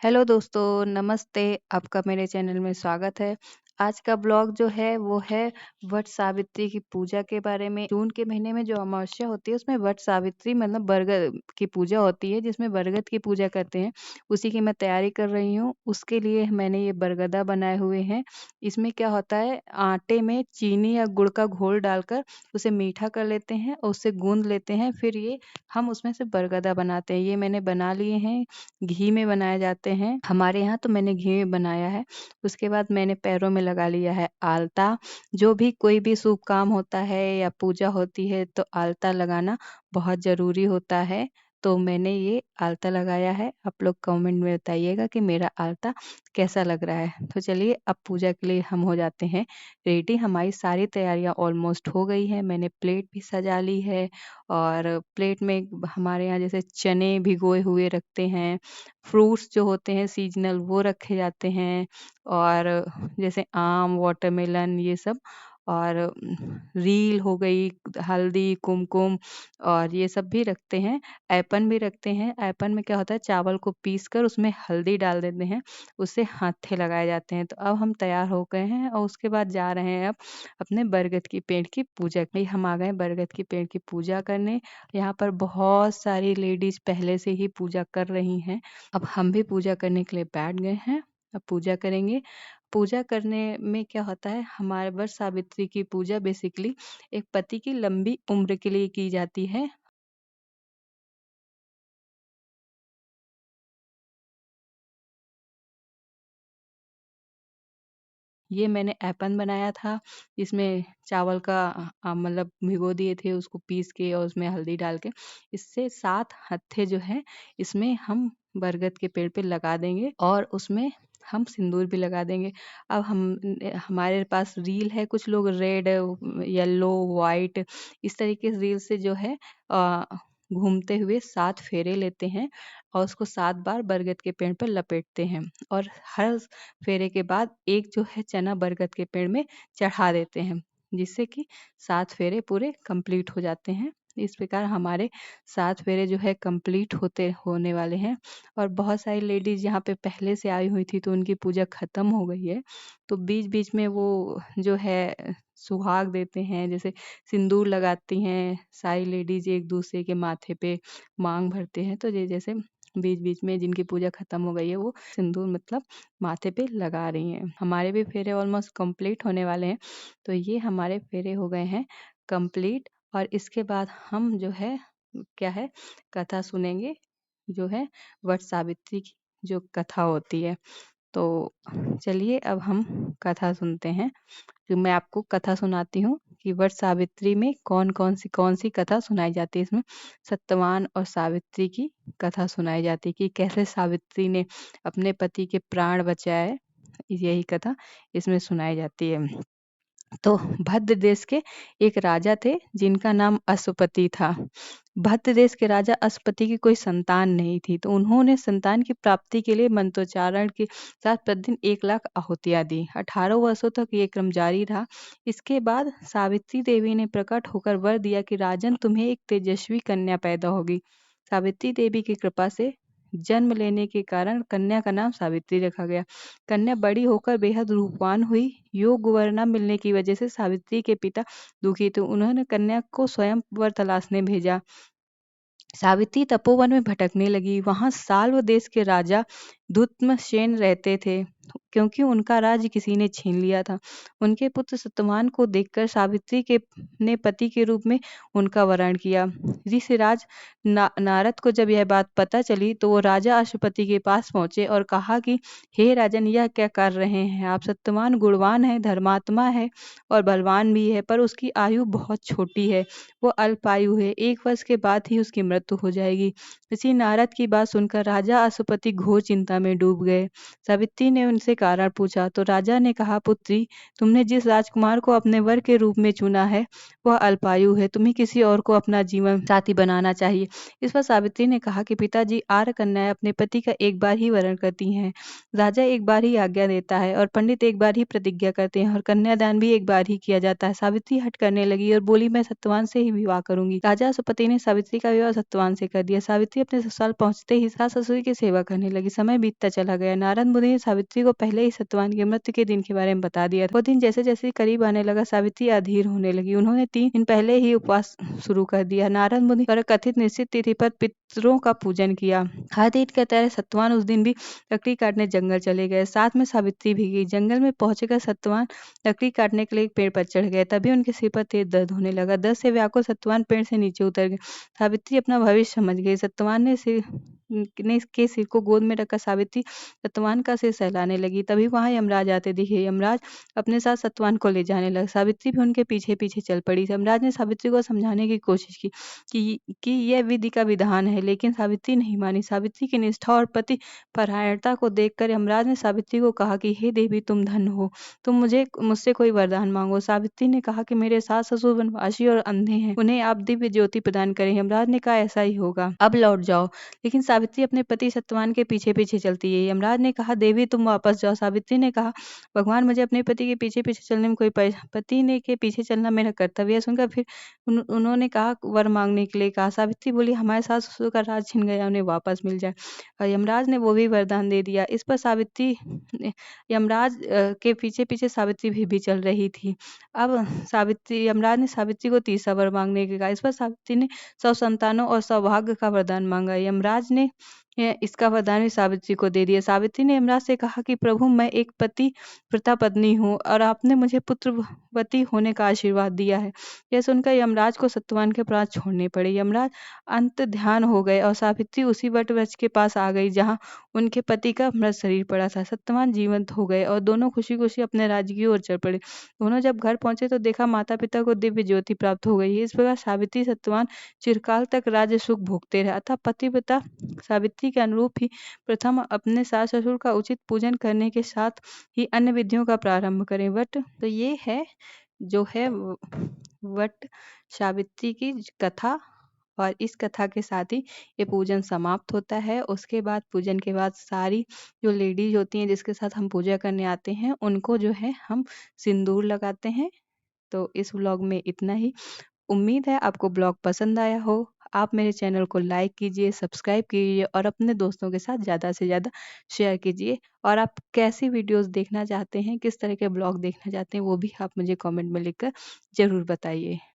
Hello दोस्तों, नमस्ते। आपका मेरे चैनल में स्वागत है। आज का ब्लॉग जो है वो है वट सावित्री की पूजा के बारे में। जून के महीने में जो अमावस्या होती है उसमें वट सावित्री मतलब बरगद की पूजा होती है, जिसमें बरगद की पूजा करते हैं। उसी की मैं तैयारी कर रही हूँ। उसके लिए मैंने ये बरगदा बनाए हुए हैं। इसमें क्या होता है, आटे में चीनी या गुड़ का घोल डालकर उसे मीठा कर लेते हैं और उसे गूंद लेते हैं। फिर ये हम उसमें से बरगदा बनाते हैं। ये मैंने बना लिए हैं। घी में बनाए जाते हैं हमारे यहाँ, तो मैंने घी में बनाया है। उसके बाद मैंने पैरों में लगा लिया है आलता। जो भी कोई भी शुभ काम होता है या पूजा होती है तो आलता लगाना बहुत ज़रूरी होता है। तो मैंने ये आलता लगाया है। आप लोग कमेंट में बताइएगा कि मेरा आलता कैसा लग रहा है। तो चलिए अब पूजा के लिए हम हो जाते हैं रेडी। हमारी सारी तैयारियां ऑलमोस्ट हो गई है। मैंने प्लेट भी सजा ली है और प्लेट में हमारे यहाँ जैसे चने भिगोए हुए रखते हैं, फ्रूट्स जो होते हैं सीजनल वो रखे जाते हैं, और जैसे आम, वाटरमेलन ये सब, और रील हो गई, हल्दी, कुमकुम और ये सब भी रखते हैं। ऐपन भी रखते हैं। ऐपन में क्या होता है, चावल को पीस कर उसमें हल्दी डाल देते हैं, उससे हाथे लगाए जाते हैं। तो अब हम तैयार हो गए हैं और उसके बाद जा रहे हैं अब अपने बरगद की पेड़ की पूजा। भाई हम आ गए बरगद की पेड़ की पूजा करने। यहाँ पर बहुत सारी लेडीज पहले से ही पूजा कर रही हैं। अब हम भी पूजा करने के लिए बैठ गए हैं। अब पूजा करेंगे। पूजा करने में क्या होता है, हमारे वट सावित्री की पूजा बेसिकली एक पति की लंबी उम्र के लिए की जाती है। ये मैंने ऐपन बनाया था, जिसमें चावल का मतलब भिगो दिए थे उसको पीस के और उसमें हल्दी डाल के। इससे 7 हत्थे जो है इसमें हम बरगद के पेड़ पे लगा देंगे और उसमें हम सिंदूर भी लगा देंगे। अब हमारे पास रील है, कुछ लोग रेड, येलो, वाइट इस तरीके से रील से जो है घूमते हुए 7 फेरे लेते हैं और उसको 7 बार बरगद के पेड़ पर लपेटते हैं। और हर फेरे के बाद एक जो है चना बरगद के पेड़ में चढ़ा देते हैं, जिससे कि 7 फेरे पूरे कंप्लीट हो जाते हैं। इस प्रकार हमारे 7 फेरे जो है कंप्लीट होने वाले हैं। और बहुत सारी लेडीज यहाँ पे पहले से आई हुई थी तो उनकी पूजा खत्म हो गई है। तो बीच बीच में वो जो है सुहाग देते हैं, जैसे सिंदूर लगाती हैं सारी लेडीज एक दूसरे के माथे पे, मांग भरते हैं। तो ये जैसे बीच बीच में जिनकी पूजा खत्म हो गई है वो सिंदूर मतलब माथे पे लगा रही हैं। हमारे भी फेरे ऑलमोस्ट कंप्लीट होने वाले हैं। तो ये हमारे फेरे हो गए हैं कंप्लीट। और इसके बाद हम जो है क्या है, कथा सुनेंगे, जो है वट सावित्री की जो कथा होती है। तो चलिए अब हम कथा सुनते हैं। तो मैं आपको कथा सुनाती हूँ कि वट सावित्री में कौन सी कथा सुनाई जाती है। इसमें सत्यवान और सावित्री की कथा सुनाई जाती है कि कैसे सावित्री ने अपने पति के प्राण बचाए। यही कथा इसमें सुनाई जाती है। तो भद्र देश के एक राजा थे जिनका नाम अश्वपति था। भद्र देश के राजा अश्वपति की कोई संतान नहीं थी, तो उन्होंने संतान की प्राप्ति के लिए मंत्रोच्चारण के साथ प्रतिदिन 1 लाख आहुतियां दी। 18 वर्षों तक ये क्रम जारी रहा। इसके बाद सावित्री देवी ने प्रकट होकर वर दिया कि राजन, तुम्हें एक तेजस्वी कन्या पैदा होगी। सावित्री देवी की कृपा से जन्म लेने के कारण कन्या का नाम सावित्री रखा गया। कन्या बड़ी होकर बेहद रूपवान हुई। योग्य वर न मिलने की वजह से सावित्री के पिता दुखी थे। उन्होंने कन्या को स्वयं वर तलाशने भेजा। सावित्री तपोवन में भटकने लगी। वहां साल्व देश के राजा दुत्मसेन रहते थे, क्योंकि उनका राज्य किसी ने छीन लिया था। उनके पुत्र सत्यवान को देखकर सावित्री के ने पति के रूप में उनका वरण किया। ऋषिराज नारद को जब यह बात पता चली तो वो राजा अश्वपति के पास पहुंचे और कहा कि हे राजन, यह क्या कर रहे हैं आप? सत्यवान गुणवान है, धर्मात्मा है और बलवान भी है, पर उसकी आयु बहुत छोटी है। वो अल्पायु है। 1 वर्ष के बाद ही उसकी मृत्यु हो जाएगी। ऋषि नारद की बात सुनकर राजा अश्वपति घोर चिंता में डूब गए। सावित्री ने उनसे कारण पूछा तो राजा ने कहा, पुत्री, तुमने जिस राजकुमार को अपने वर के रूप में चुना है वह अल्पायु है, तुम्हें किसी और को अपना जीवन साथी बनाना चाहिए। इस पर सावित्री ने कहा कि पिताजी, आर्य कन्याएं अपने पति का एक बार ही वरण करती हैं, राजा एक बार ही आज्ञा देता है और पंडित एक बार ही प्रतिज्ञा करते हैं और कन्यादान भी एक बार ही किया जाता है। सावित्री हट करने लगी और बोली, मैं सत्यवान से ही विवाह करूंगी। राजा सुपति ने सावित्री का विवाह सत्यवान से कर दिया। सावित्री अपने ससुराल पहुंचते ही सास ससुर की सेवा करने लगी। समय बीतता चला गया। नारद मुनि ने सावित्री को पहले ही सत्यवान के मृत्यु के दिन के बारे में बता दिया था। वो दिन जैसे जैसे करीब आने लगा, सावित्री अधीर होने लगी। उन्होंने 3 दिन पहले ही उपवास शुरू कर दिया। नारद मुनि द्वारा कथित निश्चित तिथि पर पितरों का पूजन किया। हर दिन की तरह सत्यवान उस दिन भी लकड़ी काटने जंगल चले गए। साथ में सावित्री भी गई। जंगल में पहुंचकर सत्यवान लकड़ी काटने के लिए एक पेड़ पर चढ़ गए। तभी उनके सिर पर तेज दर्द होने लगा। दर्द से व्याकुल सत्यवान पेड़ से नीचे उतर गए। सावित्री अपना भविष्य समझ गई। सत्यवान ने के सिर को गोद में रखकर सावित्री सत्यवान का सिर सहलाने लगी। तभी वहां यमराज आते दिखे। यमराज अपने साथ सत्यवान को ले जाने लगा। सावित्री भी उनके पीछे पीछे चल पड़ी। यमराज ने सावित्री को समझाने की कोशिश की कि यह विधि का विधान है, लेकिन सावित्री नहीं मानी। सावित्री की निष्ठा और पति परायणता को देखकर यमराज ने सावित्री को कहा कि हे देवी, तुम धन्य हो, तुम मुझसे कोई वरदान मांगो। सावित्री ने कहा कि मेरे सास ससुर वनवासी और अंधे हैं, उन्हें आप दिव्य ज्योति प्रदान करें। यमराज ने कहा, ऐसा ही होगा, अब लौट जाओ। लेकिन सावित्री अपने पति सत्यवान के पीछे पीछे चलती है। यमराज ने कहा, देवी तुम वापस जाओ। सावित्री ने कहा, भगवान, मुझे अपने पति के पीछे पीछे चलने में कोई पति ने के पीछे चलना मेरा कर्तव्य है। सुनकर फिर उन्होंने कहा, वर मांगने के लिए कहा। सावित्री बोली, हमारे सास ससुर का राज छिन गया, उन्हें वापस मिल जाए। यमराज ने वो भी वरदान दे दिया। इस पर सावित्री यमराज के पीछे पीछे सावित्री भी चल रही थी। अब यमराज ने सावित्री को तीसरा वर मांगने के कहा। इस पर सावित्री ने 100 संतानों और सौभाग्य का वरदान मांगा। यमराज ने इसका वरदान भी सावित्री को दे दिया। सावित्री ने यमराज से कहा कि प्रभु, मैं एक पतिव्रता पत्नी हूँ और आपने मुझे पुत्रवती होने का आशीर्वाद दिया है। यह सुनकर यमराज को सत्यवान के प्राण छोड़ने पड़े। यमराज अंत ध्यान हो गए और सावित्री उसी वट वृक्ष के पास आ गई जहाँ उनके पति का मृत शरीर पड़ा था। सत्यवान जीवंत हो गए और दोनों खुशी खुशी अपने राज्य की ओर चल पड़े। दोनों जब घर पहुंचे तो देखा माता पिता को दिव्य ज्योति प्राप्त हो गई है। इस प्रकार सावित्री सत्यवान चिरकाल तक राज्य सुख भोगते रहे। अतः पतिव्रता सावित्री के अनुरूप ही प्रथम अपने सास ससुर का उचित पूजन करने के साथ ही अन्य विधियों का प्रारंभ करें। वट तो ये है जो है वट सावित्री की कथा। और इस कथा के साथ ही ये पूजन समाप्त होता है। उसके बाद पूजन के बाद सारी जो लेडीज होती हैं जिसके साथ हम पूजा करने आते हैं उनको जो है हम सिंदूर लगाते हैं। तो इस व्लॉग में इतना ही। उम्मीद है आपको ब्लॉग पसंद आया हो। आप मेरे चैनल को लाइक कीजिए, सब्सक्राइब कीजिए और अपने दोस्तों के साथ ज़्यादा से ज़्यादा शेयर कीजिए। और आप कैसी वीडियोस देखना चाहते हैं, किस तरह के ब्लॉग देखना चाहते हैं, वो भी आप मुझे कमेंट में लिखकर ज़रूर बताइए।